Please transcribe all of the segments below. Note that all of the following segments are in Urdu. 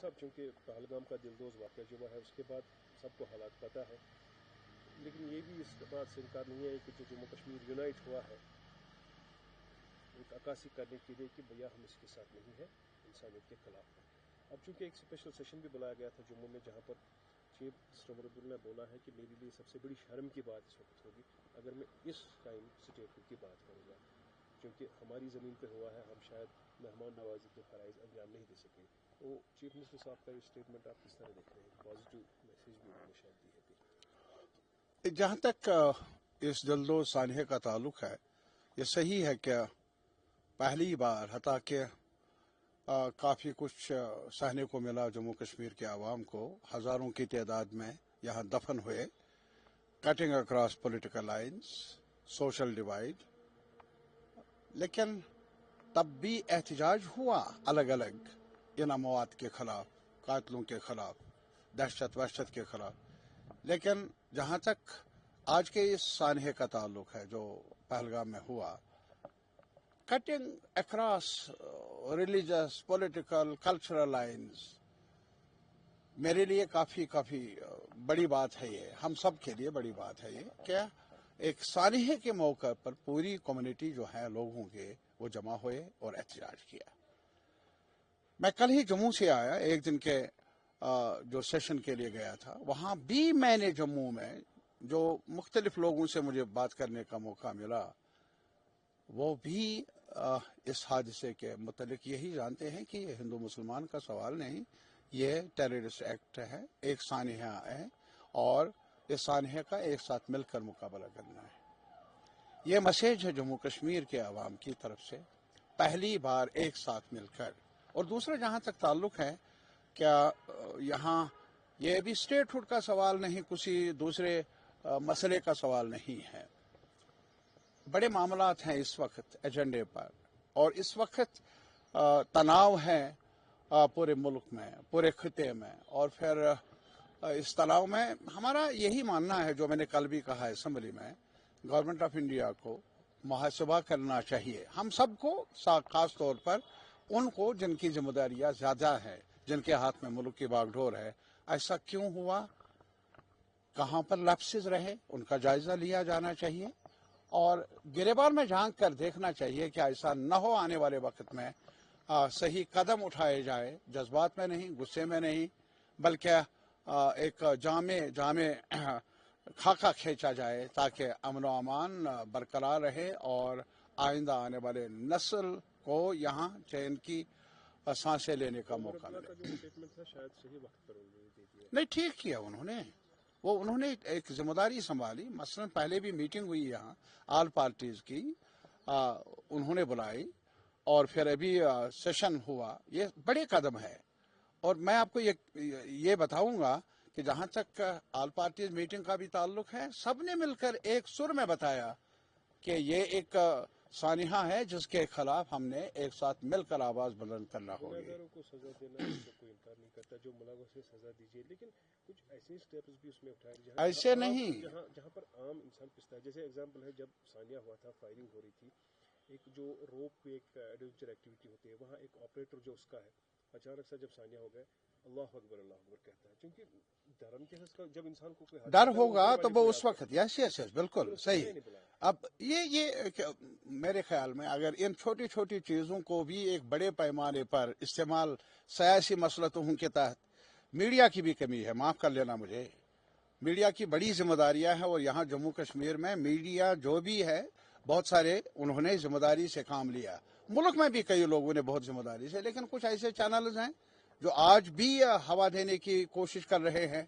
صاحب چونکہ پہلگام کا دلدوز واقعہ جو ہے اس کے بعد سب کو حالات پتہ ہے، لیکن یہ بھی اس بات سے انکار نہیں ہے کہ جو جموں کشمیر یونائٹ ہوا ہے ایک عکاسی کرنے کے لیے کہ بھیا ہم اس کے ساتھ نہیں ہیں، انسانیت کے خلاف ہیں۔ اب چونکہ ایک اسپیشل سیشن بھی بلایا گیا تھا جموں میں، جہاں پر چیف مسٹر مربل نے بولا ہے کہ میرے لیے سب سے بڑی شرم کی بات اس وقت ہوگی اگر میں اس ٹائم اسٹیٹمنٹ کی بات کروں گا، کیونکہ ہماری زمین پہ ہوا ہے، ہم شاید مہمان نوازی کے فرائض انجام نہیں دے سکے۔ تو چیف منسٹر صاحب کا اسٹیٹمنٹ آپ کس طرح دیکھ رہے ہیں؟ پازیٹیو میسج بھی انہوں نے شاید دی ہے۔ جہاں تک اس دلدوز سانحے کا تعلق ہے، یہ صحیح ہے کہ پہلی بار حتیٰ کہ کافی کچھ سہنے کو ملا جموں کشمیر کے عوام کو، ہزاروں کی تعداد میں یہاں دفن ہوئے، cutting across political lines, social divide, لیکن تب بھی احتجاج ہوا الگ الگ ان اموات کے خلاف، قاتلوں کے خلاف، دہشت وحشت کے خلاف۔ لیکن جہاں تک آج کے اس سانحے کا تعلق ہے جو پہلگام میں ہوا، cutting across religious, political, cultural lines, میرے لیے کافی بڑی بات ہے، یہ ہم سب کے لیے بڑی بات ہے یہ کہ ایک سانحے کے موقع پر پوری کمیونٹی جو ہے لوگوں کے وہ جمع ہوئے اور احتجاج کیا۔ میں کل ہی جموں سے آیا، ایک دن کے جو سیشن کے لیے گیا تھا، وہاں بھی میں نے جموں میں جو مختلف لوگوں سے مجھے بات کرنے کا موقع ملا، وہ بھی اس حادثے کے متعلق یہی جانتے ہیں کہ یہ ہندو مسلمان کا سوال نہیں، یہ ٹیررسٹ ایکٹ ہے، ایک سانحہ ہے، اور اس سانحے کا ایک ساتھ مل کر مقابلہ کرنا ہے۔ یہ میسیج ہے جموں کشمیر کے عوام کی طرف سے، پہلی بار ایک ساتھ مل کر۔ اور دوسرا جہاں تک تعلق ہے، کیا یہاں یہ بھی اسٹیٹ ہوڈ کا سوال نہیں، کسی دوسرے مسئلے کا سوال نہیں ہے، بڑے معاملات ہیں اس وقت ایجنڈے پر، اور اس وقت تناؤ ہے پورے ملک میں، پورے خطے میں، اور پھر اس تناؤ میں ہمارا یہی ماننا ہے جو میں نے کل بھی کہا اسمبلی میں، گورنمنٹ آف انڈیا کو محاسبہ کرنا چاہیے، ہم سب کو، خاص طور پر ان کو جن کی ذمہ داریاں زیادہ ہے، جن کے ہاتھ میں ملک کی باغ ڈور ہے۔ ایسا کیوں ہوا، کہاں پر لیپسز رہے، ان کا جائزہ لیا جانا چاہیے، اور گریبان میں جھانک کر دیکھنا چاہیے کہ ایسا نہ ہو آنے والے وقت میں، صحیح قدم اٹھائے جائے، جذبات میں نہیں، غصے میں نہیں، بلکہ ایک جامع خاکہ کھینچا جائے تاکہ امن و امان برقرار رہے اور آئندہ آنے والے نسل کو یہاں چین کی سانسیں لینے کا موقع ملے۔ نہیں، ٹھیک کیا انہوں نے ایک ذمہ داری سنبھالی، مثلا پہلے بھی میٹنگ ہوئی یہاں آل پارٹیز کی، انہوں نے بلائی، اور پھر ابھی سیشن ہوا، یہ بڑے قدم ہے۔ اور میں آپ کو یہ بتاؤں گا کہ جہاں تک آل پارٹیز میٹنگ کا بھی تعلق ہے، سب نے مل کر ایک سر میں بتایا کہ یہ ایک سانحہ ہے جس کے خلاف ہم نے ایک ساتھ مل کر آواز بلند کرنا ہوگی۔ گنہگاروں کو سزا دینا اس کا کوئی انکار نہیں کرتا، جو ملوث سے سزا دیجیے، لیکن کچھ ایسے سٹیپس بھی اس میں اٹھائے ایسے نہیں، جہاں پر عام انسان پستا ہے۔ جیسے ایگزامپل ہے، جب سانحہ ہوا تھا، فائرنگ ہو رہی تھی، ایک جو روپ پہ ایک ایڈونچر ایکٹیویٹی ہوتی ہے، وہاں ایک آپریٹر جو اس کا ہے، اچانک سے جب سانحہ ہو گئے، اللہ اکبر کہتا ہے، کیونکہ دھرم کے حساب جب انسان کو کوئی ڈر ہوگا تو وہ اس وقت، یس بالکل صحیح۔ اب یہ میرے خیال میں اگر ان چھوٹی چھوٹی چیزوں کو بھی ایک بڑے پیمانے پر استعمال سیاسی مصلحتوں کے تحت، میڈیا کی بھی کمی ہے، معاف کر لینا مجھے، میڈیا کی بڑی ذمہ داریاں ہیں، اور یہاں جموں کشمیر میں میڈیا جو بھی ہے، بہت سارے انہوں نے ذمہ داری سے کام لیا، ملک میں بھی کئی لوگوں نے بہت ذمہ داری سے، لیکن کچھ ایسے چینلز ہیں جو آج بھی ہوا دینے کی کوشش کر رہے ہیں،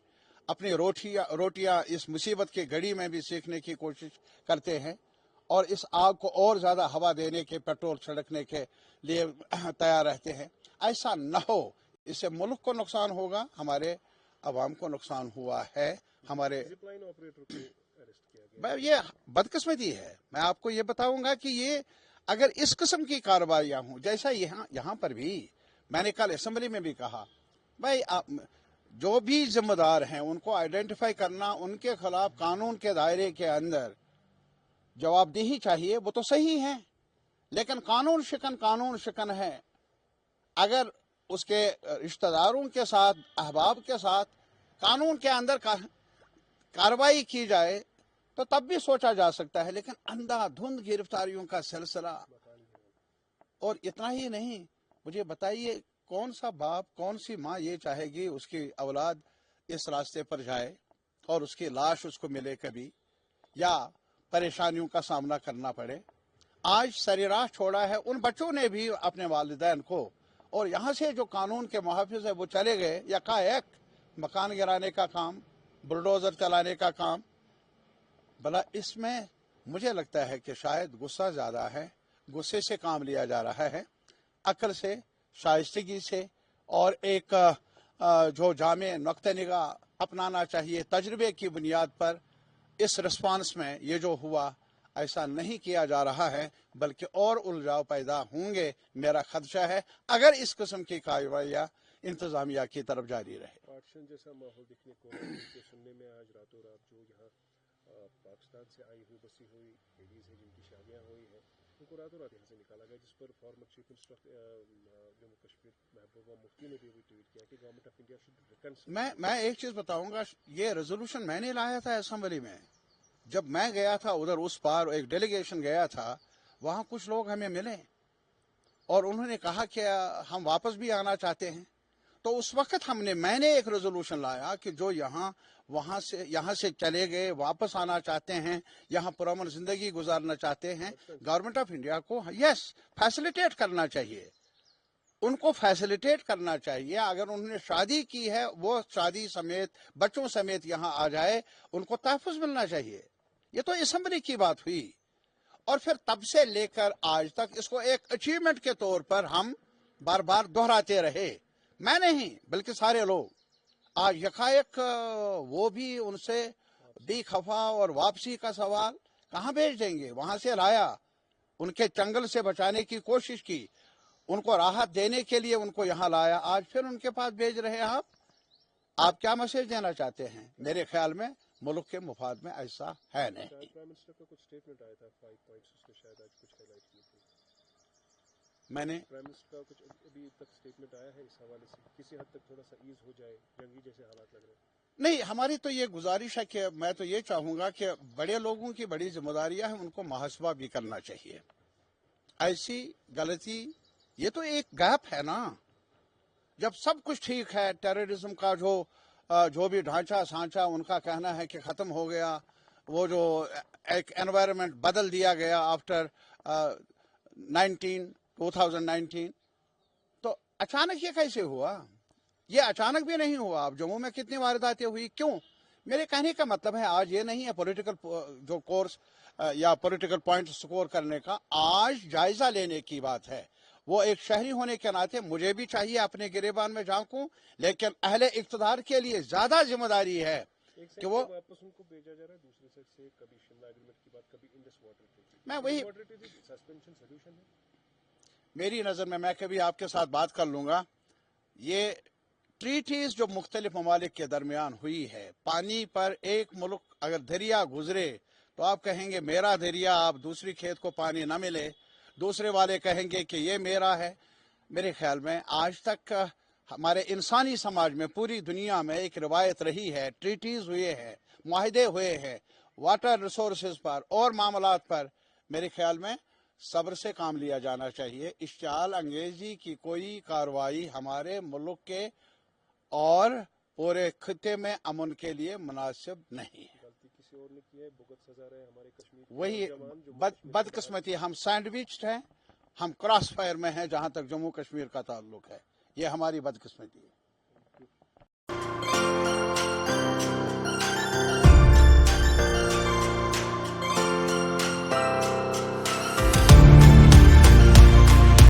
اپنی روٹیاں اس مصیبت کی گھڑی میں بھی سیکھنے کی کوشش کرتے ہیں، اور اس آگ کو اور زیادہ ہوا دینے کے، پیٹرول چھڑکنے کے لیے تیار رہتے ہیں۔ ایسا نہ ہو، اس سے ملک کو نقصان ہوگا، ہمارے عوام کو نقصان ہوا ہے، ہمارے یہ بدقسمتی ہے۔ میں آپ کو یہ بتاؤں گا کہ یہ اگر اس قسم کی کارروائیاں ہوں، جیسا یہاں پر بھی میں نے کل اسمبلی میں بھی کہا، بھائی جو بھی ذمہ دار ہیں ان کو آئیڈینٹیفائی کرنا، ان کے خلاف قانون کے دائرے کے اندر جواب دہی چاہیے، وہ تو صحیح ہے، لیکن قانون شکن ہے۔ اگر اس کے رشتہ داروں کے ساتھ احباب کے ساتھ قانون کے اندر کارروائی کی جائے تو تب بھی سوچا جا سکتا ہے، لیکن اندھا دھند گرفتاریوں کا سلسلہ، اور اتنا ہی نہیں، مجھے بتائیے کون سا باپ کون سی ماں یہ چاہے گی اس کی اولاد اس راستے پر جائے اور اس کی لاش اس کو ملے کبھی، یا پریشانیوں کا سامنا کرنا پڑے۔ آج سریراہ چھوڑا ہے، ان بچوں نے بھی اپنے والدین کو، اور یہاں سے جو قانون کے محافظ ہے وہ چلے گئے، یکایک مکان گرانے کا کام، بلڈوزر چلانے کا کام۔ بلا اس میں مجھے لگتا ہے کہ شاید غصہ زیادہ ہے، غصے سے کام لیا جا رہا ہے، عقل سے، شائستگی سے، اور ایک جو جامع نقطہ نگاہ اپنانا چاہیے تجربے کی بنیاد پر، اس رسپانس میں یہ جو ہوا ایسا نہیں کیا جا رہا ہے، بلکہ اور الجھاؤ پیدا ہوں گے، میرا خدشہ ہے، اگر اس قسم کی کارروائیاں انتظامیہ کی طرف جاری رہے۔ پارٹیشن جیسا ماحول دیکھنے کو کہ سننے میں آج راتوں رات جو یہاں پاکستان سے آئی ہوئی بسی ہوئی لیڈیز ہیں جن کی شادیاں ہوئی ہیں، ان کو راتوں رات یہاں سے نکالا گیا، جس پر former chief minister Jammu Kashmir Mehbooba Mufti نے بھی ٹویٹ کیا کہ government of India should reconcile. میں ایک چیز بتاؤں گا، یہ ریزولوشن میں نے لایا تھا اسمبلی میں، جب میں گیا تھا ادھر اس پار، ایک ڈیلیگیشن گیا تھا، وہاں کچھ لوگ ہمیں ملے اور انہوں نے کہا کہ ہم واپس بھی آنا چاہتے ہیں، تو اس وقت میں نے ایک ریزولوشن لایا کہ جو یہاں سے چلے گئے، واپس آنا چاہتے ہیں، یہاں پرامن زندگی گزارنا چاہتے ہیں، گورنمنٹ آف انڈیا کو فیسلیٹیٹ کرنا چاہیے، ان کو فیسلیٹیٹ کرنا چاہیے۔ اگر انہوں نے شادی کی ہے وہ شادی سمیت بچوں سمیت یہاں آ جائے، ان کو تحفظ ملنا چاہیے۔ یہ تو اسمبلی کی بات ہوئی، اور پھر تب سے لے کر آج تک اس کو ایک اچیومنٹ کے طور پر ہم بار بار دہراتے رہے، میں نہیں بلکہ سارے لوگ۔ آج یکایک وہ بھی ان سے بھی خفا، اور واپسی کا سوال کہاں بھیج دیں گے؟ وہاں سے لایا، ان کے چنگل سے بچانے کی کوشش کی، ان کو راحت دینے کے لیے ان کو یہاں لایا، آج پھر ان کے پاس بھیج رہے ہیں۔ آپ کیا میسج دینا چاہتے ہیں؟ میرے خیال میں ملک کے مفاد میں ایسا ہے نہیں۔ پرائم منسٹر کا کچھ اسٹیٹمنٹ آیا تھا 5 پوائنٹس، اس نے شاید آج کچھ ہائی لائٹ کی تھی۔ میں نے پرائم منسٹر کا کچھ ابھی تک اسٹیٹمنٹ آیا ہے اس حوالے سے، کسی حد تک تھوڑا سا ایز ہو جائے، جنگی جیسے حالات لگ رہے ہیں؟ نہیں، ہماری تو یہ گزارش ہے کہ میں تو یہ چاہوں گا کہ بڑے لوگوں کی بڑی ذمہ داریاں ہیں، ان کو محاسبہ بھی کرنا چاہیے۔ ایسی غلطی، یہ تو ایک گیپ ہے نا، جب سب کچھ ٹھیک ہے، ٹیررزم کا جو بھی ڈھانچہ سانچہ ان کا کہنا ہے کہ ختم ہو گیا، وہ جو ایک انوائرمنٹ بدل دیا گیا آفٹر 2019، تو اچانک یہ کیسے ہوا؟ یہ اچانک بھی نہیں ہوا۔ اب جموں میں کتنی وارداتیں ہوئی، کیوں؟ میرے کہنے کا مطلب ہے آج یہ نہیں ہے پولیٹیکل جو کورس یا پولیٹیکل پوائنٹ سکور کرنے کا، آج جائزہ لینے کی بات ہے۔ وہ ایک شہری ہونے کے ناطے مجھے بھی چاہیے اپنے گریبان میں جھانکوں، لیکن اہل اقتدار کے لیے زیادہ ذمہ داری ہے کہ وہ واپس ان کو بھیجا جا رہا ہے، دوسری سائڈ سے کبھی شملہ ایگریمنٹ کی بات، کبھی انڈس واٹر ٹریٹی۔ میں وہی سسپینشن سولوشن ہے میری نظر میں کبھی آپ کے ساتھ بات کر لوں گا۔ یہ ٹریٹیز جو مختلف ممالک کے درمیان ہوئی ہے، پانی پر ایک ملک اگر دریا گزرے تو آپ کہیں گے میرا دریا، آپ دوسری کھیت کو پانی نہ ملے، دوسرے والے کہیں گے کہ یہ میرا ہے۔ میرے خیال میں آج تک ہمارے انسانی سماج میں پوری دنیا میں ایک روایت رہی ہے، ٹریٹیز ہوئے ہیں، معاہدے ہوئے ہیں واٹر ریسورسز پر اور معاملات پر۔ میرے خیال میں صبر سے کام لیا جانا چاہیے۔ اشتعال انگیزی کی کوئی کارروائی ہمارے ملک کے اور پورے خطے میں امن کے لیے مناسب نہیں ہے۔ غلطی کسی اور نے کی ہے، بھگت سزا رہے ہمارے کشمیر کے وہی نوجوان جو بدقسمتی، ہم سینڈوچڈ ہیں، ہم کراس فائر میں ہیں جہاں تک جموں کشمیر کا تعلق ہے، یہ ہماری بدقسمتی ہے۔